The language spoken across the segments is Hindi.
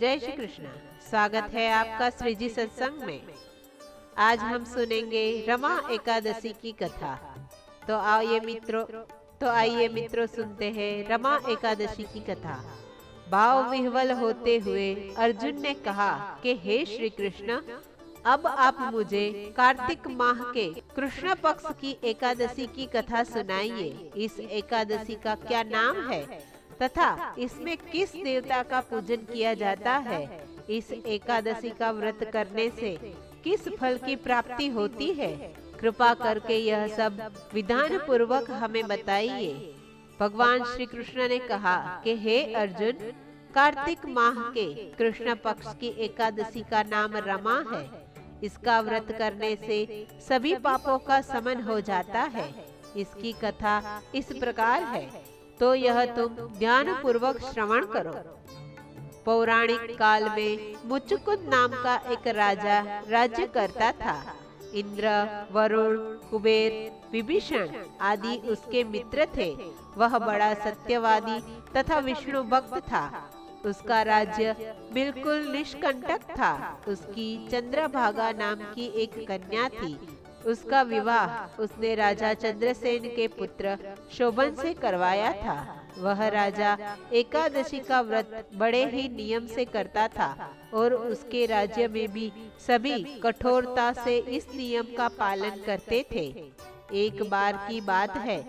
जय श्री कृष्ण। स्वागत है आपका श्री जी सत्संग में। आज हम सुनेंगे रमा एकादशी की कथा। तो आइए मित्रों सुनते हैं रमा एकादशी की कथा। भाव विह्वल होते हुए अर्जुन ने कहा कि हे श्री कृष्ण, अब आप मुझे कार्तिक माह के कृष्ण पक्ष की एकादशी की कथा सुनाइए। इस एकादशी का क्या नाम है तथा इसमें किस देवता का पूजन किया जाता है? इस एकादशी का व्रत करने से किस फल की प्राप्ति होती है? कृपा करके यह सब विधान पूर्वक हमें बताइए। भगवान श्री कृष्ण ने कहा कि हे अर्जुन, कार्तिक माह के कृष्ण पक्ष की एकादशी का नाम रमा है। इसका व्रत करने से सभी पापों का शमन हो जाता है। इसकी कथा इस प्रकार है, तो यह तुम ध्यान पूर्वक श्रवण करो। पौराणिक काल में मुचुकुंद नाम का एक राजा राज्य करता था। इंद्र, वरुण, कुबेर, विभीषण आदि उसके मित्र थे। वह बड़ा सत्यवादी तथा विष्णु भक्त था। उसका राज्य बिल्कुल निष्कंटक था। उसकी चंद्रभागा नाम की एक कन्या थी। उसका विवाह उसने राजा चंद्रसेन के पुत्र शोभन से करवाया था। वह राजा एकादशी का व्रत बड़े ही नियम से करता था और उसके राज्य में भी सभी कठोरता से इस नियम का पालन करते थे। एक बार की बात है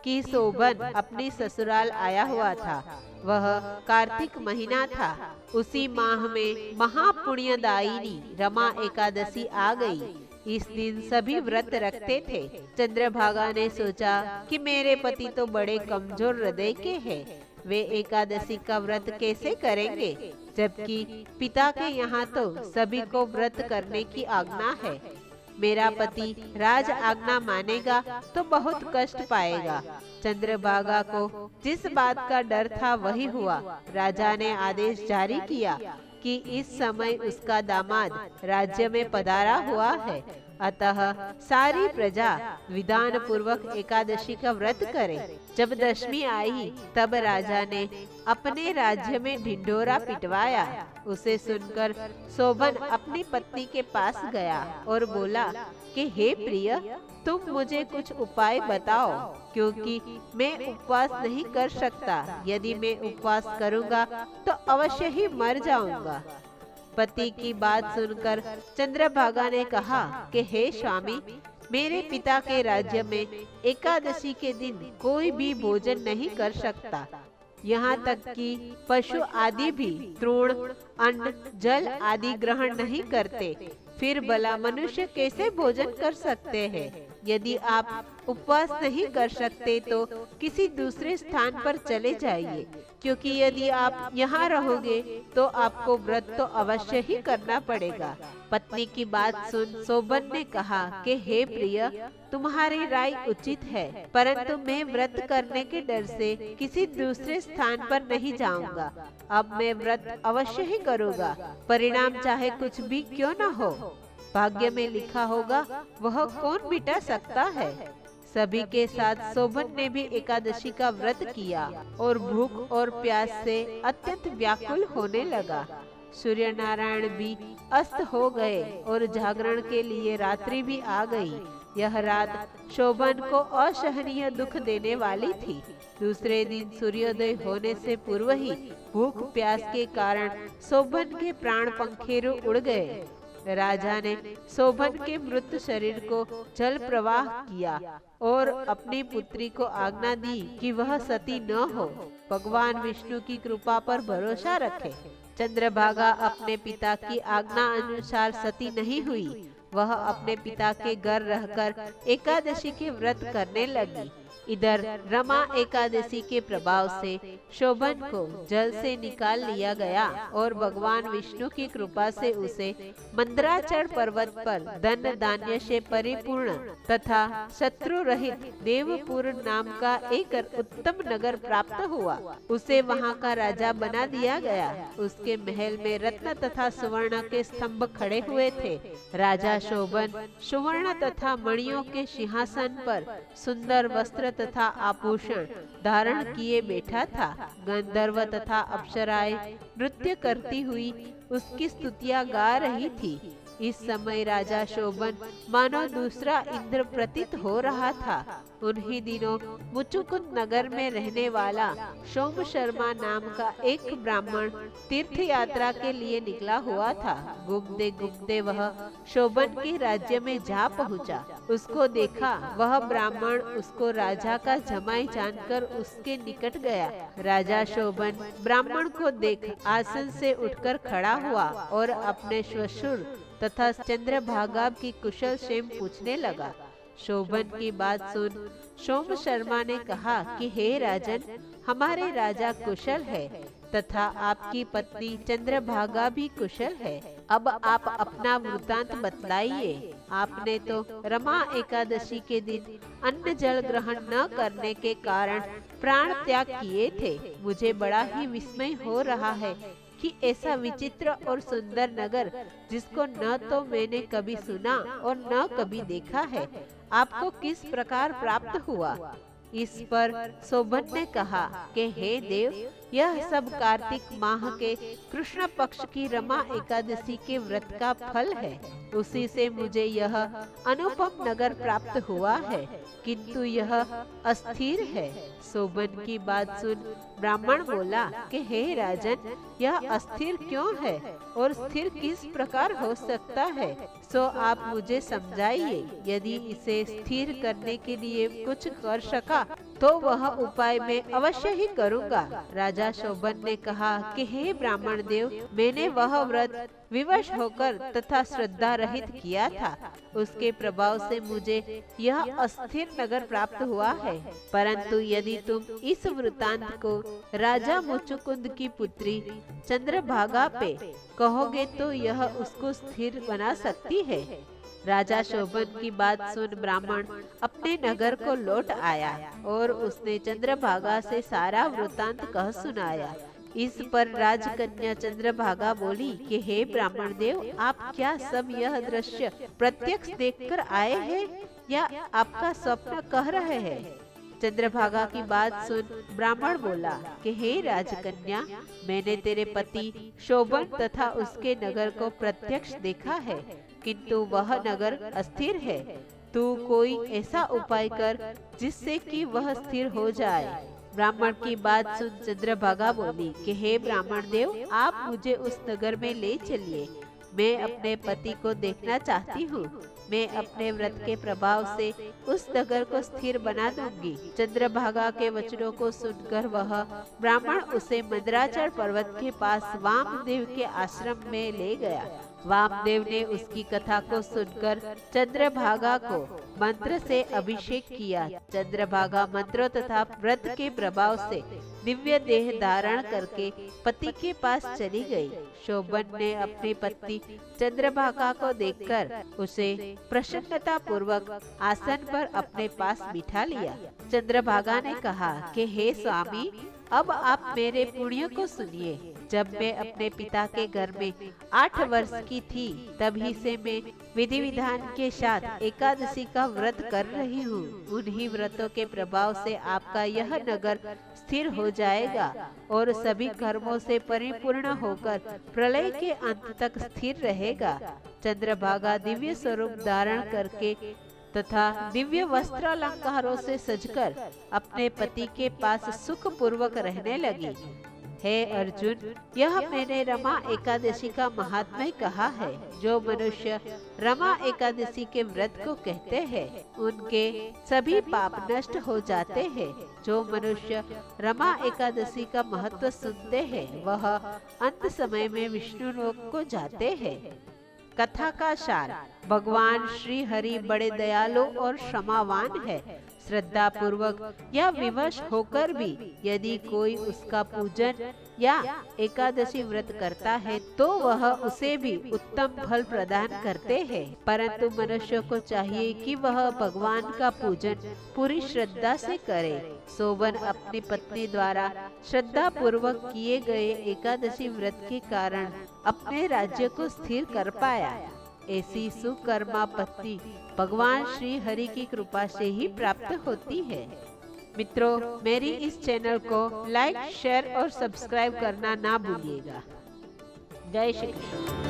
कि शोभन अपनी ससुराल आया हुआ था। वह कार्तिक महीना था। उसी माह में महापुण्यदायिनी रमा एकादशी आ गई। इस दिन सभी व्रत रखते थे। चंद्रभागा ने सोचा कि मेरे पति तो बड़े कमजोर हृदय के हैं, वे एकादशी का व्रत कैसे करेंगे, जबकि पिता के यहाँ तो सभी को व्रत करने की आज्ञा है। मेरा पति राज आज्ञा मानेगा तो बहुत कष्ट पाएगा। चंद्रभागा को जिस बात का डर था वही हुआ। राजा ने आदेश जारी किया कि इस समय उसका दामाद राज्य में पधारा हुआ है, अतः सारी प्रजा विधान पूर्वक एकादशी का व्रत करे। जब दशमी आई तब राजा ने अपने राज्य में ढिंढोरा पिटवाया। उसे सुनकर शोभन अपनी पत्नी के पास गया और बोला कि हे प्रिय, तुम मुझे कुछ उपाय बताओ, क्योंकि मैं उपवास नहीं कर सकता। यदि मैं उपवास करूंगा तो अवश्य ही मर जाऊंगा। पति की बात सुनकर चंद्रभागा ने कहा कि हे स्वामी, मेरे पिता के राज्य में एकादशी के दिन कोई भी भोजन नहीं कर सकता। यहाँ तक कि पशु आदि भी तृण, अन्न, जल आदि ग्रहण नहीं करते। फिर भला मनुष्य कैसे भोजन कर सकते हैं? यदि आप उपवास नहीं कर सकते तो किसी दूसरे स्थान पर चले जाइए, क्योंकि यदि आप यहाँ रहोगे तो आपको व्रत तो अवश्य ही करना पड़ेगा। पत्नी की बात सुन शोभन ने कहा कि हे प्रिय, तुम्हारी राय उचित है, परंतु मैं व्रत करने के डर से किसी दूसरे स्थान पर नहीं जाऊंगा। अब मैं व्रत अवश्य ही करूंगा, परिणाम चाहे कुछ भी क्यों न हो। भाग्य में लिखा होगा वह कौन मिटा सकता है। सभी के साथ शोभन ने भी एकादशी का व्रत किया और भूख और प्यास से अत्यंत व्याकुल होने लगा। सूर्य नारायण भी अस्त हो गए और जागरण के लिए रात्रि भी आ गई। यह रात शोभन को असहनीय दुख देने वाली थी। दूसरे दिन सूर्योदय होने से पूर्व ही भूख प्यास के कारण शोभन के प्राण पंखेरु उड़ गए। राजा ने शोभन के मृत शरीर को जल प्रवाह किया और अपनी पुत्री को आज्ञा दी कि वह सती न हो। भगवान विष्णु की कृपा पर भरोसा रखे। चंद्रभागा अपने पिता की आज्ञा अनुसार सती नहीं हुई। वह अपने पिता के घर रहकर एकादशी के व्रत करने लगी। इधर रमा एकादशी के प्रभाव से शोभन को जल से निकाल लिया गया और भगवान विष्णु की कृपा से उसे मंदराचल पर्वत पर धन धान्य से परिपूर्ण तथा शत्रु रहित देवपुर नाम का एक उत्तम नगर प्राप्त हुआ। उसे वहाँ का राजा बना दिया गया। उसके महल में रत्न तथा सुवर्ण के स्तंभ खड़े हुए थे। राजा शोभन सुवर्ण तथा मणियों के सिंहासन पर सुंदर वस्त्र तथा आभूषण धारण किए बैठा था। गंधर्व तथा अप्सराएं नृत्य करती हुई उसकी स्तुतियां गा रही थी। इस समय राजा शोभन मानो दूसरा इंद्र प्रतीत हो रहा था। उन्हीं दिनों मुचुकुंद नगर में रहने वाला सोम शर्मा नाम का एक ब्राह्मण तीर्थ यात्रा के लिए निकला हुआ था। घूमते घूमते वह शोभन के राज्य में जा पहुंचा। उसको देखा, वह ब्राह्मण उसको राजा का जमाई जानकर उसके निकट गया। राजा शोभन ब्राह्मण को देख आसन से उठकर खड़ा हुआ और अपने श्वशुर तथा चंद्रभागा की कुशल क्षेम पूछने लगा। शोभन की बात सुन सोम शर्मा ने कहा कि हे राजन, हमारे राजा कुशल है तथा आपकी पत्नी चंद्रभागा भी कुशल है। अब आप अपना वृतांत बतलाइए। आपने तो रमा एकादशी के दिन अन्न जल ग्रहण न करने के कारण प्राण त्याग किए थे। मुझे बड़ा ही विस्मय हो रहा है कि ऐसा विचित्र और सुंदर नगर, जिसको न तो मैंने कभी सुना और न कभी देखा है, आपको किस प्रकार प्राप्त हुआ। इस पर शोभन ने कहा कि हे देव, यह सब कार्तिक माह के कृष्ण पक्ष की रमा एकादशी के व्रत का फल है। उसी से मुझे यह अनुपम नगर प्राप्त हुआ है, किंतु यह अस्थिर है। शोभन की बात सुन ब्राह्मण बोला कि हे राजन, यह अस्थिर क्यों है और स्थिर किस प्रकार हो सकता है, सो आप मुझे समझाइए। यदि इसे स्थिर करने के लिए कुछ कर सका तो वह उपाय मैं अवश्य ही करूँगा। राजा शोभन ने कहा कि हे ब्राह्मण देव, मैंने वह व्रत विवश होकर तथा श्रद्धा रहित किया था। उसके प्रभाव से मुझे यह अस्थिर नगर प्राप्त हुआ है। परंतु यदि तुम इस वृतांत को राजा मुचुकुंद की पुत्री चंद्रभागा पे कहोगे तो यह उसको स्थिर बना सकती है। राजा शोभन की बात सुन ब्राह्मण अपने नगर को लौट आया और उसने चंद्रभागा से सारा वृतांत कह सुनाया। इस पर राजकन्या चंद्रभागा बोली कि हे ब्राह्मण देव, आप क्या सब यह दृश्य प्रत्यक्ष देखकर आए हैं या आपका स्वप्न कह रहे हैं। चंद्रभागा की बात सुन ब्राह्मण बोला कि हे राजकन्या, मैंने तेरे पति शोभन तथा उसके नगर को प्रत्यक्ष देखा है, किंतु वह नगर अस्थिर है। तू कोई ऐसा उपाय कर जिससे कि वह स्थिर हो जाए। ब्राह्मण की बात सुन चंद्रभागा बोली कि हे ब्राह्मण देव, आप मुझे उस नगर में ले चलिए। मैं अपने पति को देखना चाहती हूँ। मैं अपने व्रत के प्रभाव से उस नगर को स्थिर बना दूंगी। चंद्रभागा के वचनों को सुनकर वह ब्राह्मण उसे मंदराचल पर्वत के पास वामदेव के आश्रम में ले गया। वामदेव ने उसकी कथा को सुनकर चंद्रभागा को मंत्र से अभिषेक किया। चंद्रभागा मंत्रों तथा व्रत के प्रभाव से दिव्य देह धारण करके पति के पास चली गई। शोभन ने अपनी पत्नी चंद्रभागा को देखकर उसे प्रसन्नता पूर्वक आसन पर अपने पास बिठा लिया। चंद्रभागा ने कहा कि हे स्वामी, अब आप मेरे पुण्य को सुनिए। जब मैं अपने पिता के घर में 8 वर्ष की थी, तभी से मैं विधि विधान के साथ एकादशी का व्रत कर रही हूँ। उन्हीं व्रतों के प्रभाव से आपका यह नगर स्थिर हो जाएगा और सभी कर्मों से परिपूर्ण होकर प्रलय के अंत तक स्थिर रहेगा। चंद्रभागा दिव्य स्वरूप धारण करके तथा दिव्य वस्त्र अलंकारों से सजकर अपने पति के पास सुख पूर्वक रहने लगी। हे अर्जुन, यह मैंने रमा एकादशी का महात्म्य कहा है। जो मनुष्य रमा एकादशी के व्रत को कहते हैं, उनके सभी पाप नष्ट हो जाते हैं। जो मनुष्य रमा एकादशी का महत्व सुनते हैं, वह अंत समय में विष्णु लोक को जाते हैं। कथा का सार: भगवान श्री हरि बड़े दयालु और क्षमावान है। श्रद्धा पूर्वक या विवश होकर भी यदि कोई उसका पूजन या एकादशी व्रत करता है तो वह उसे भी उत्तम फल प्रदान करते हैं। परंतु मनुष्य को चाहिए कि वह भगवान का पूजन पूरी श्रद्धा से करे। शोभन अपनी पत्नी द्वारा श्रद्धा पूर्वक किए गए एकादशी व्रत के कारण अपने राज्य को स्थिर कर पाया। ऐसी सुकर्मा पत्नी भगवान श्री हरि की कृपा से ही प्राप्त होती है। मित्रों, मेरी इस चैनल को लाइक, शेयर और सब्सक्राइब करना ना भूलिएगा। जय श्री कृष्ण।